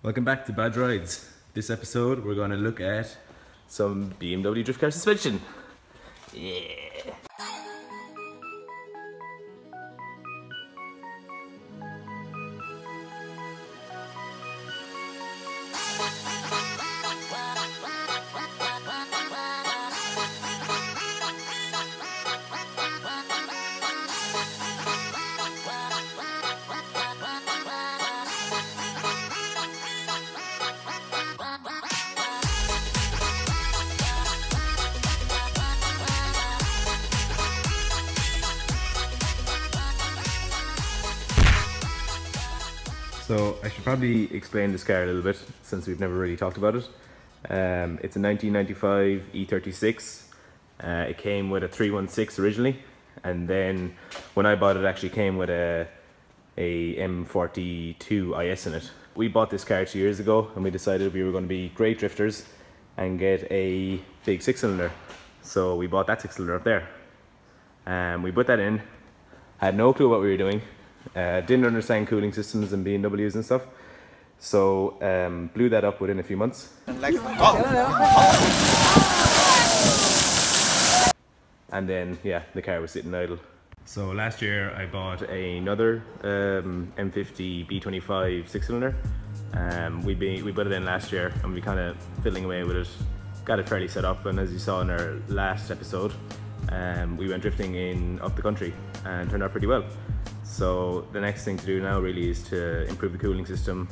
Welcome back to Bodge Rides. This episode we're going to look at some BMW drift car suspension. Yeah. So I should probably explain this car a little bit since we've never really talked about it. It's a 1995 E36. It came with a 316 originally, and then when I bought it, it actually came with a M42 IS in it. We bought this car 2 years ago and we decided we were going to be great drifters and get a big 6-cylinder. So we bought that 6-cylinder up there. We put that in, had no clue what we were doing. Didn't understand cooling systems and BMWs and stuff, so blew that up within a few months. And then yeah, the car was sitting idle. So last year I bought another M50 B25 6-cylinder. We put it in last year and we kind of fiddling away with it, got it fairly set up, and as you saw in our last episode, we went drifting up the country and turned out pretty well. So the next thing to do now really is to improve the cooling system,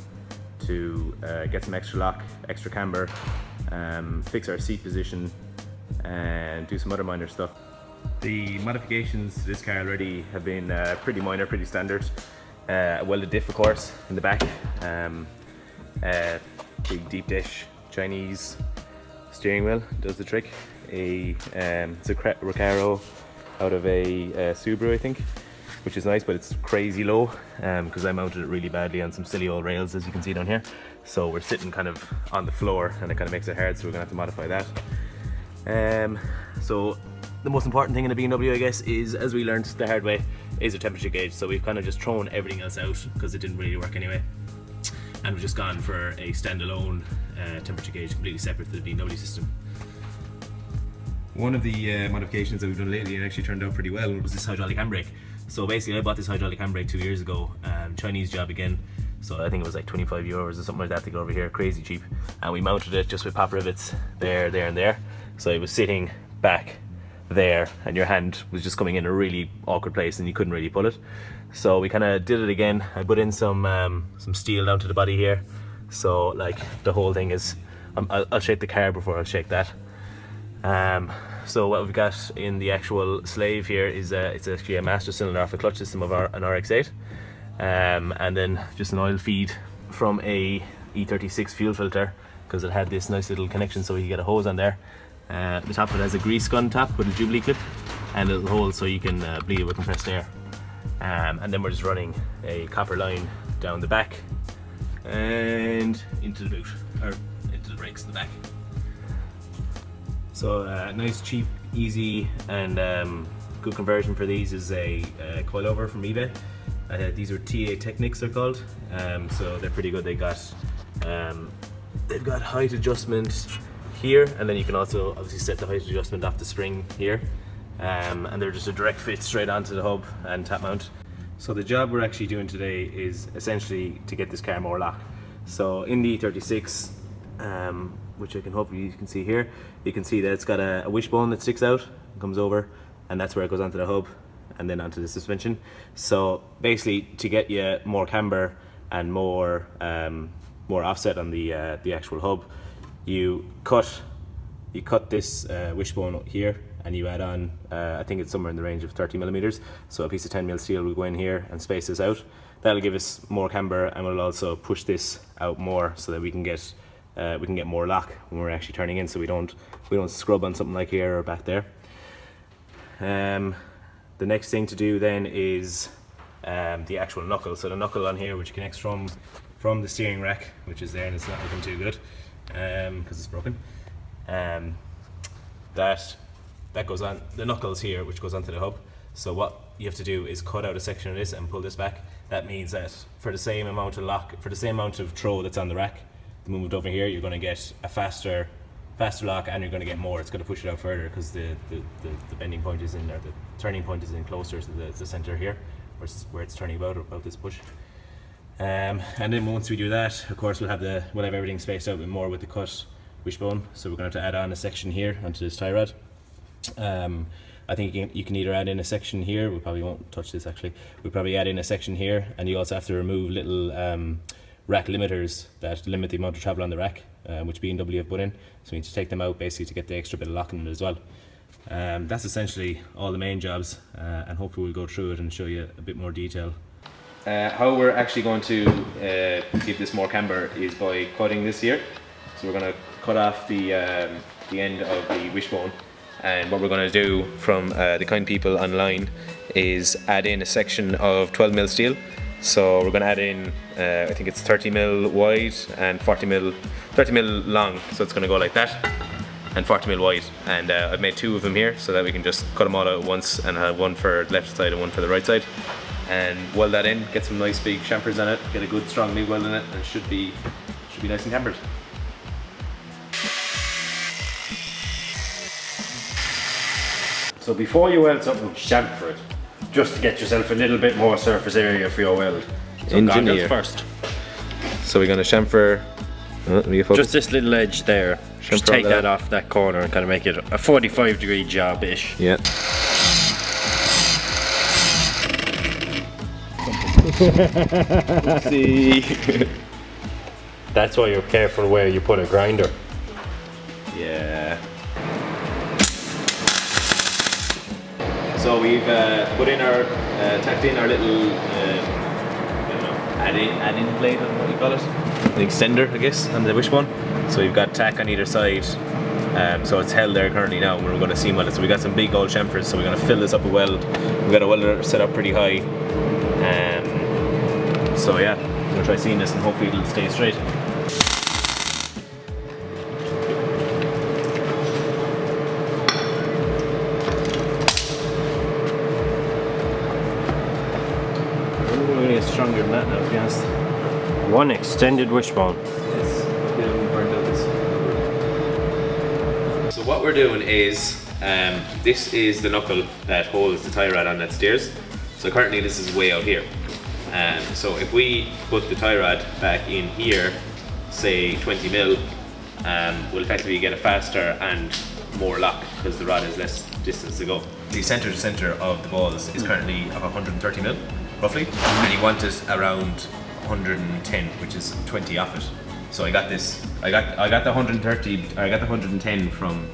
to get some extra lock, extra camber, fix our seat position, and do some other minor stuff. The modifications to this car already have been pretty minor, pretty standard. A welded diff, of course, in the back, big deep dish Chinese steering wheel does the trick. It's a Recaro out of a Subaru, I think, which is nice, but it's crazy low because I mounted it really badly on some silly old rails, as you can see down here. So we're sitting kind of on the floor and it kind of makes it hard, so we're gonna have to modify that. So the most important thing in a BMW, I guess, is, as we learned the hard way, is a temperature gauge. So we've kind of just thrown everything else out because it didn't really work anyway. And we've just gone for a standalone temperature gauge, completely separate to the BMW system. One of the modifications that we've done lately, and actually turned out pretty well, was this hydraulic handbrake. So basically I bought this hydraulic handbrake 2 years ago, Chinese job again, so I think it was like 25 euros or something like that to go over here, crazy cheap. And we mounted it just with pop rivets there, there and there. So it was sitting back there and your hand was just coming in a really awkward place and you couldn't really pull it. So we kind of did it again. I put in some steel down to the body here. So like the whole thing is, I'll shake the car before I'll shake that. So what we've got in the actual slave here is it's actually a master cylinder off the clutch system of an RX-8, and then just an oil feed from a E36 fuel filter, because it had this nice little connection so you can get a hose on there. The top of it has a grease gun top with a Jubilee clip and a little hole so you can bleed it with compressed air. And then we're just running a copper line down the back and into the boot, or into the brakes in the back. So nice, cheap, easy, and good conversion for these is a coilover from eBay. These are TA Technics, they're called. So they're pretty good. They've got height adjustment here, and then you can also obviously set the height adjustment off the spring here. And they're just a direct fit straight onto the hub and tap mount. So the job we're actually doing today is essentially to get this car more lock. So in the E36, which I can hopefully you can see here, you can see that it's got a wishbone that sticks out and comes over, and that's where it goes onto the hub and then onto the suspension. So basically, to get you more camber and more offset on the actual hub, you cut this wishbone here and you add on, I think it's somewhere in the range of 30 millimeters. So a piece of 10mm steel will go in here and space this out. That'll give us more camber, and will also push this out more so that we can get more lock when we're actually turning in, so we don't scrub on something like here or back there. The next thing to do then is the actual knuckle. So the knuckle on here, which connects from the steering rack, which is there, and it's not looking too good because it's broken. That goes on the knuckles here, which goes onto the hub. So what you have to do is cut out a section of this and pull this back, That means that for the same amount of lock, for the same amount of throw that's on the rack, the movement over here, you're going to get a faster lock, and you're going to get more. It's going to push it out further because the bending point is in there, the turning point is in closer to the center here, where it's turning about this push. And then once we do that, of course, we'll have everything spaced out a bit more with the cut wishbone. So we're going to have to add on a section here onto this tie rod. I think you can either add in a section here. We probably won't touch this actually. We'll probably add in a section here, and you also have to remove little rack limiters that limit the amount of travel on the rack, which BMW have put in. So we need to take them out basically to get the extra bit of lock in it as well. That's essentially all the main jobs, and hopefully we'll go through it and show you a bit more detail. How we're actually going to give this more camber is by cutting this here. So we're going to cut off the end of the wishbone, and what we're going to do from the kind people online is add in a section of 12mm steel. So we're going to add in, I think it's 30mm wide and 30mm long, so it's going to go like that, and 40mm wide. And I've made 2 of them here so that we can just cut them all out at once and have one for the left side and one for the right side, and weld that in, get some nice big chamfers on it, get a good strong MIG weld in it, and it should be nice and cambered. So before you weld something, chamfer it, just to get yourself a little bit more surface area for your weld. So goggles first. So we're going to chamfer, just this little edge there, just take that off that corner and kind of make it a 45-degree job-ish. Yeah. See. That's why you're careful where you put a grinder. Yeah. So we've put in our, tacked in our little, I don't know, add-in blade, I don't know what you call it, an extender, I guess, on the wishbone. So we've got tack on either side, so it's held there currently now, and we're going to seam weld it. So we got some big old chamfers, so we're going to fill this up with weld. We've got a welder set up pretty high, so yeah, we're going to try seeing this and hopefully it'll stay straight. Stronger than that now, to be honest. One extended wishbone. Yes, burnt out this. So what we're doing is, this is the knuckle that holds the tie rod on that steers. So currently this is way out here. So if we put the tie rod back in here, say 20mm, we'll effectively get a faster and more lock because the rod has less distance to go. The center to center of the balls is currently of 130mm. Roughly, and you want it around 110, which is 20 off it. So I got this. I got the 130. I got the 110 from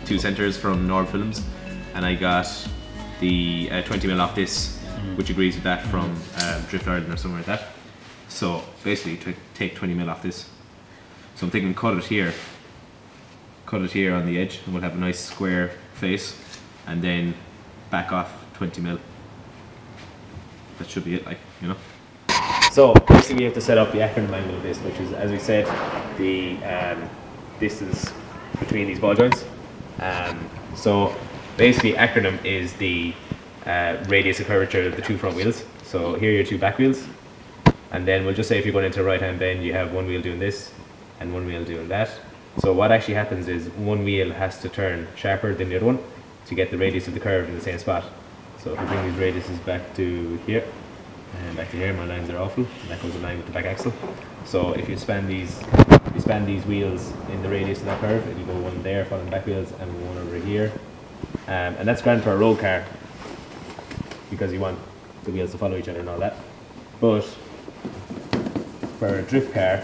2 centers from Nord Films, and I got the 20mm off this, which agrees with that from Drift Ireland or somewhere like that. So basically, take 20mm off this. So I'm thinking cut it here on the edge, and we'll have a nice square face, and then back off 20mm. That should be it, like, you know. So basically we have to set up the acronym angle of this, which is, as we said, the distance between these ball joints. So basically acronym is the radius of curvature of the 2 front wheels. So here are your 2 back wheels, and then we'll just say if you're going into a right hand bend, you have one wheel doing this and one wheel doing that. So what actually happens is one wheel has to turn sharper than the other one to get the radius of the curve in the same spot. So if we bring these radiuses back to here, and back to here, my lines are awful, and that goes in line with the back axle. So if you span these wheels in the radius of that curve, if you go one there, following the back wheels, and one over here, and that's grand for a road car, because you want the wheels to follow each other and all that. But for a drift car,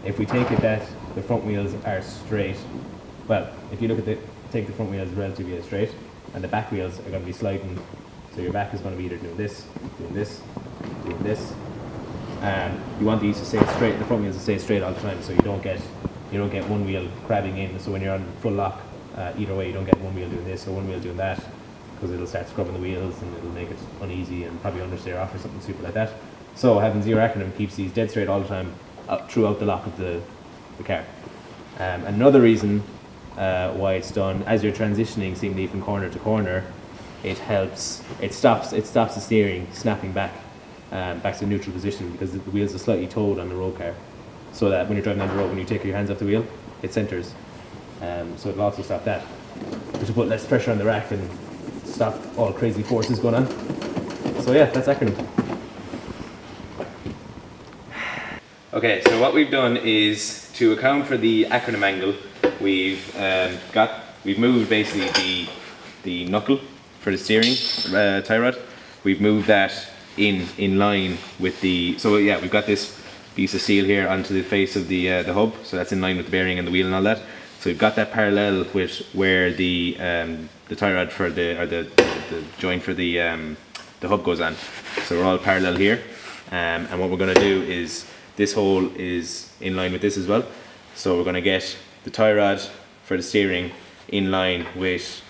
if we take it that the front wheels are straight, well, if you look at take the front wheels relatively straight, and the back wheels are going to be sliding, so your back is going to be either doing this, doing this, doing this. You want these to stay straight, the front wheels to stay straight all the time, so you don't get one wheel crabbing in. So when you're on full lock, either way, you don't get one wheel doing this or one wheel doing that, because it'll start scrubbing the wheels and it'll make it uneasy and probably understeer off or something stupid like that. So having zero acronym keeps these dead straight all the time throughout the lock of the car. Another reason why it's done as you're transitioning seemingly from corner to corner, it stops the steering snapping back. back to the neutral position, because the wheels are slightly towed on the road car, so that when you're driving down the road, when you take your hands off the wheel, it centres. So it'll also stop that, which will put less pressure on the rack and stop all crazy forces going on. So yeah, that's acronym. Okay, so what we've done is, to account for the acronym angle, we've moved basically the knuckle for the steering tie rod. We've moved that in line with the, so yeah, we've got this piece of steel here onto the face of the hub, so that's in line with the bearing and the wheel and all that. So we've got that parallel with where the tie rod for the joint for the hub goes on. So we're all parallel here, and what we're going to do is, this hole is in line with this as well. So we're going to get the tie rod for the steering in line with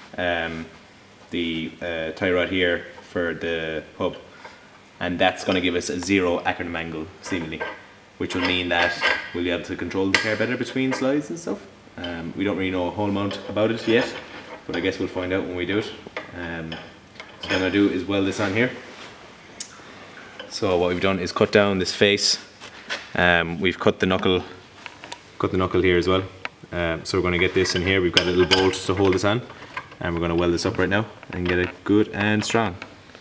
the tie rod here for the hub, and that's going to give us a 0 acronym angle seemingly, which will mean that we'll be able to control the car better between slides and stuff. We don't really know a whole amount about it yet, but I guess we'll find out when we do it. So what I'm going to do is weld this on here. So what we've done is cut down this face. We've cut the knuckle here as well. So we're going to get this in here. We've got a little bolt to hold this on, and we're going to weld this up right now and get it good and strong.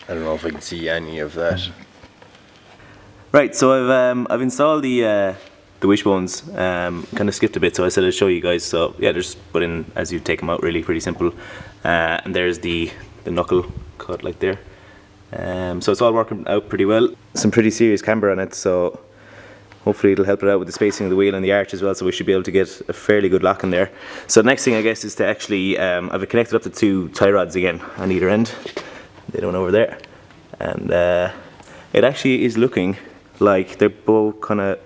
I don't know if I can see any of that. Right, so I've installed the wishbones. Kind of skipped a bit, so I said I'd show you guys. So yeah, they're just put in as you take them out, really pretty simple. And there's the knuckle cut like there. So it's all working out pretty well. Some pretty serious camber on it, so hopefully it'll help it out with the spacing of the wheel and the arch as well, so we should be able to get a fairly good lock in there. So the next thing I guess is to actually, I've connected up the 2 tie rods again on either end. They don't over there. And it actually is looking like they're both kind of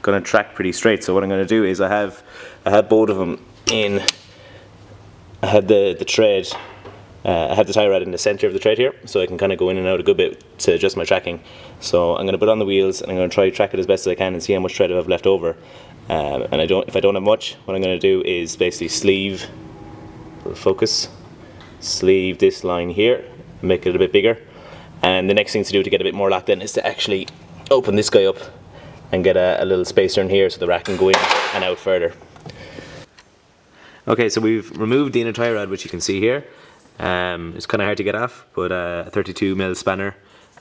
going to track pretty straight. So what I'm going to do is I had both of them in, I had the tread, I have the tie rod in the center of the tread here, so I can kind of go in and out a good bit to adjust my tracking. So I'm going to put on the wheels and I'm going to try to track it as best as I can and see how much tread I have left over. And if I don't have much, what I'm going to do is basically sleeve, focus, sleeve this line here, and make it a bit bigger. And the next thing to do to get a bit more locked in is to actually open this guy up and get a little spacer in here so the rack can go in and out further. Okay, so we've removed the inner tie rod, which you can see here. It's kind of hard to get off, but a 32mm spanner.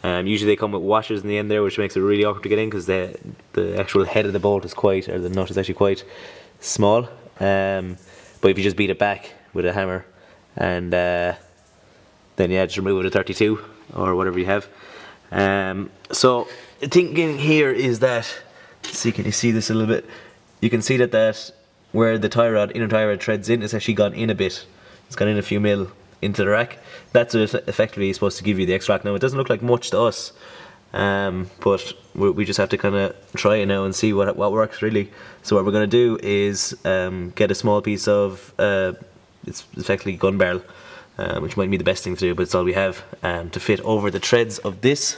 Usually they come with washers in the end there, which makes it really awkward to get in because the actual head of the bolt is quite, or the nut is actually quite small. But if you just beat it back with a hammer and then yeah, just remove it with a 32 or whatever you have. So the thinking here is that, see, can you see this a little bit? You can see that where the tie rod, inner tie rod treads in, it's actually gone in a bit. It's gone in a few mil into the rack. That's what effectively is supposed to give you the extra lock. Now it doesn't look like much to us, but we just have to kind of try it now and see what works really. So what we're going to do is get a small piece of, it's effectively gun barrel, which might be the best thing to do, but it's all we have, to fit over the treads of this.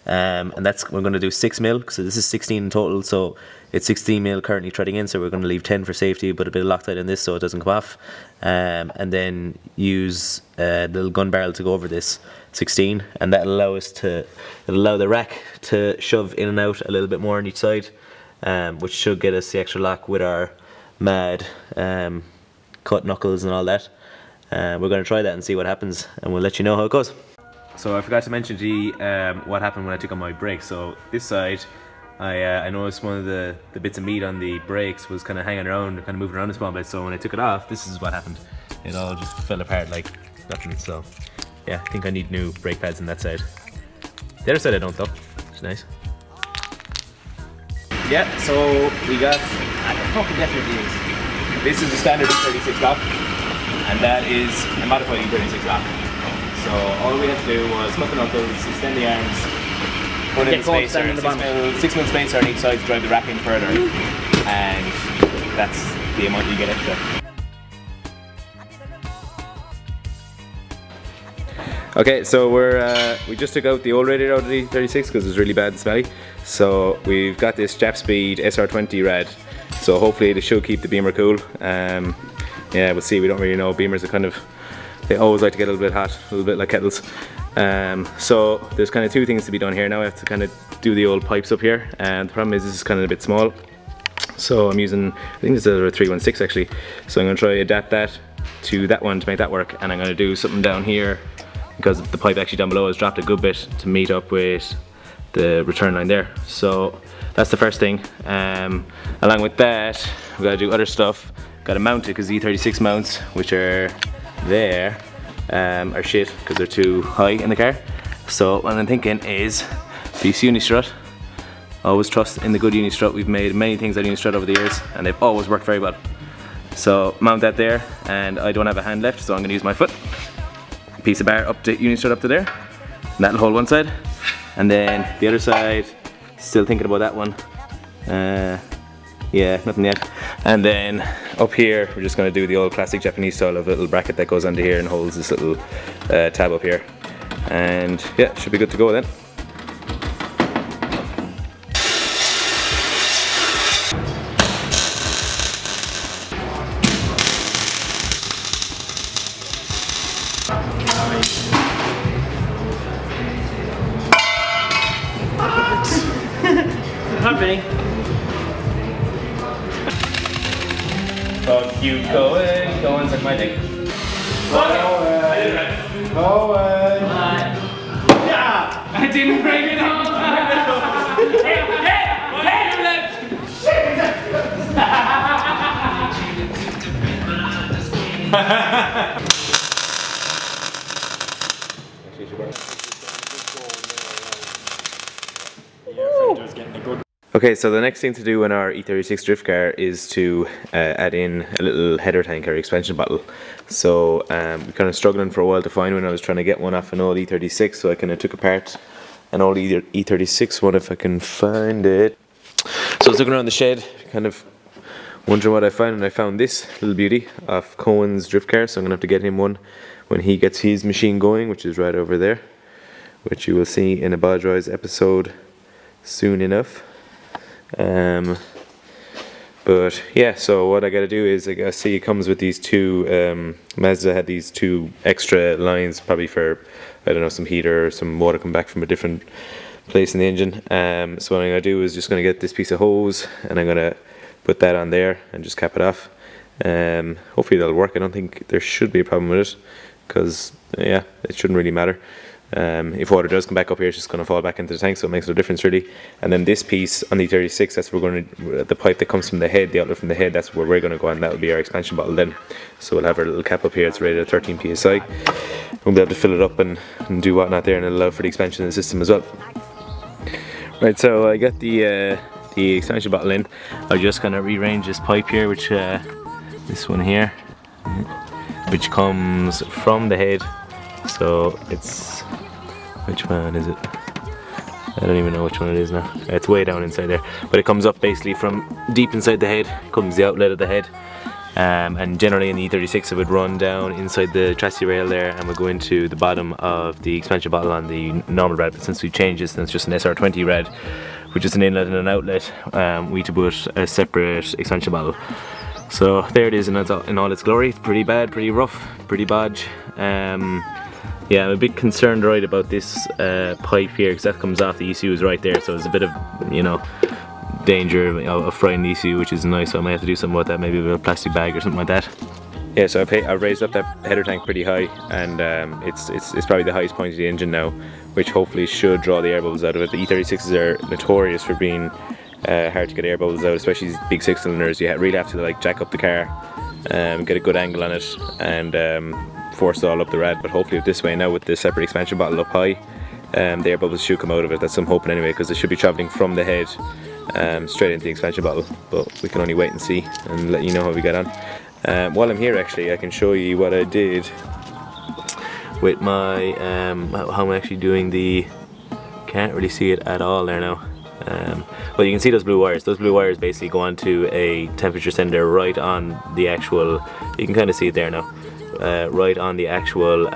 And that's, we're going to do 6mm, so this is 16 in total, so it's 16mm currently threading in, so we're going to leave 10 for safety, but a bit of Loctite in this so it doesn't come off, and then use the little gun barrel to go over this 16, and that'll allow us to, it'll allow the rack to shove in and out a little bit more on each side, which should get us the extra lock with our mad cut knuckles and all that. We're going to try that and see what happens, and we'll let you know how it goes. So I forgot to mention to you what happened when I took on my brakes. So this side, I noticed one of the bits of meat on the brakes was kind of hanging around, kind of moving around a small bit. So when I took it off, this is what happened. It all just fell apart like nothing. So yeah, I think I need new brake pads on that side. The other side I don't though, which is nice. Yeah, so we got, I fucking definitely is. This is a standard E36 lock, and that is a modified E36 lock. So all we had to do was cut the knuckles, extend the arms, put in the spacer, 6mm spacer on each side to drive the rack in further, and that's the amount you get extra. Okay, so we just took out the old radiator out of the E36 because it's really bad and smelly. So we've got this Jap Speed SR20 rad. So hopefully it should keep the Beamer cool. Yeah, we'll see. We don't really know. Beamers are kind of, they always like to get a little bit hot, a little bit like kettles. So there's kind of two things to be done here now. I have to kind of do the old pipes up here, and the problem is this is kind of a bit small. So I'm using, I think this is a 316 actually. So I'm going to try to adapt that to that one to make that work, and I'm going to do something down here because the pipe actually down below has dropped a good bit to meet up with the return line there. So that's the first thing. Along with that, we've got to do other stuff. Got to mount it because the E36 mounts, which are there, are shit because they're too high in the car. So what I'm thinking is this Unistrut. Always trust in the good Unistrut. We've made many things out of Unistrut over the years and they've always worked very well. So mount that there, and I don't have a hand left, so I'm going to use my foot. Piece of bar up to Unistrut up to there, and that'll hold one side. And then the other side, still thinking about that one. Yeah, nothing yet. And then up here, we're just going to do the old classic Japanese style of a little bracket that goes under here and holds this little tab up here. And yeah, should be good to go then. Happening. Oh, cute. Going, suck my dick. Yeah! I didn't bring it on! Okay, so the next thing to do in our E36 drift car is to add in a little header tank or expansion bottle. So we're kind of struggling for a while to find one. I was trying to get one off an old E36, so I kind of took apart an old E36 one if I can find it. So I was looking around the shed, kind of wondering what I found, and I found this little beauty off Cohen's drift car. So I'm gonna have to get him one when he gets his machine going, which is right over there, which you will see in a Bodge episode soon enough. But yeah, so what I gotta do is, I see it comes with these two, Mazda had these two extra lines, probably for, I don't know, some heater or some water come back from a different place in the engine. So what I'm gonna do is just gonna get this piece of hose and I'm gonna put that on there and just cap it off. Hopefully that'll work. I don't think there should be a problem with it, because yeah, it shouldn't really matter. If water does come back up here, it's just going to fall back into the tank, so it makes no difference really. And then this piece on the 36, that's where we're going to, the pipe that comes from the head, the outlet from the head, that's where we're going to go, and that will be our expansion bottle then. So we'll have our little cap up here. It's rated at 13 psi. We'll be able to fill it up and do whatnot there, and it'll allow for the expansion of the system as well. Right, so I got the expansion bottle in. I'll just kind of rearrange this pipe here, which this one here, which comes from the head. So it's, which one is it? I don't even know which one it is now. It's way down inside there, but it comes up basically from deep inside the head, comes the outlet of the head, and generally in the E36 it would run down inside the chassis rail there and would go into the bottom of the expansion bottle on the normal rad. But since we changed this, and it's just an SR20 rad, which is an inlet and an outlet, we had to put a separate expansion bottle. So there it is in all its glory. It's pretty bad, pretty rough, pretty bodge. Yeah, I'm a bit concerned right about this pipe here, because that comes off the ECU is right there, so there's a bit of, you know, danger of frying the ECU, which is nice. So I might have to do something about that, maybe with a plastic bag or something like that. Yeah, so I've raised up that header tank pretty high, and it's probably the highest point of the engine now, which hopefully should draw the air bubbles out of it. The E36s are notorious for being hard to get air bubbles out, especially these big 6-cylinders. You really have to like jack up the car, get a good angle on it, and force it all up the rad. But hopefully this way now, with the separate expansion bottle up high, the air bubbles should come out of it. That's what I'm hoping anyway, because they should be travelling from the head straight into the expansion bottle. But we can only wait and see and let you know how we get on. While I'm here, actually, I can show you what I did with my how I'm actually doing the, can't really see it at all there now. Well, you can see those blue wires. Those blue wires basically go onto a temperature sender right on the actual, you can kind of see it there now, right on the actual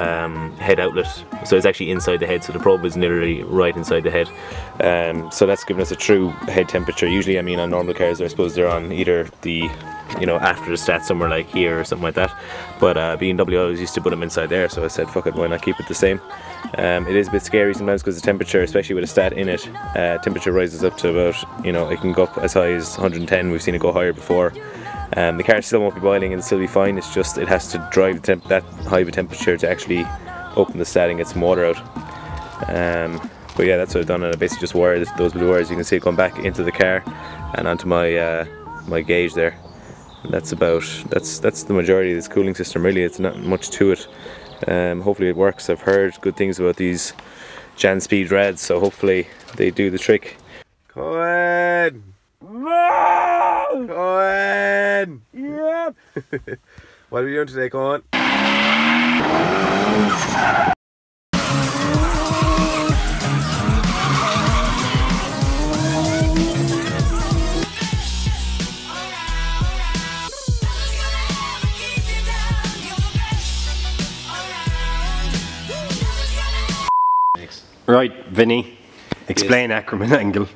head outlet. So it's actually inside the head, so the probe is literally right inside the head. So that's giving us a true head temperature. Usually, I mean, on normal cars, I suppose they're on either the you know, after the stats somewhere like here or something like that. But BMW always used to put them inside there, so I said fuck it, why not keep it the same. It is a bit scary sometimes because the temperature, especially with a stat in it, temperature rises up to about, you know, it can go up as high as 110. We've seen it go higher before. The car still won't be boiling, it'll still be fine. It's just it has to drive that high of a temperature to actually open the stat and get some water out. But yeah, that's what I've done, and I basically just wired those blue wires. You can see it going back into the car and onto my my gauge there. And that's the majority of this cooling system. Really, it's not much to it. Hopefully it works. I've heard good things about these Jan Speed Rads, so hopefully they do the trick. Cohen! Cohen! Yep! What are we doing today, Cohen? Right, Vinny, explain Ackerman angle.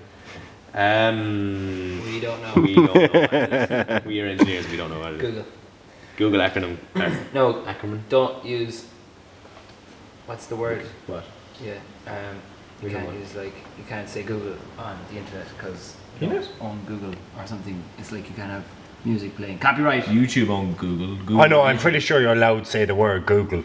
We don't know. We don't know what it is. We are engineers, we don't know what it is. Google. Google acronym. No, Ackerman. Don't use. What's the word? What? Yeah. You can't use you can't say Google on the internet because you Can you own Google or something. It's like you can't have music playing. Copyright. YouTube on Google. I know. I'm pretty sure you're allowed to say the word Google.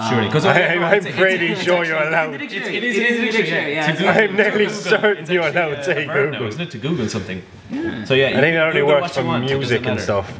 Surely, because I'm pretty sure you're allowed. It is in the dictionary. Yeah. I'm nearly certain you're allowed to say Google. Google. Isn't it to Google something? Yeah. So yeah, I think it only works for music and stuff.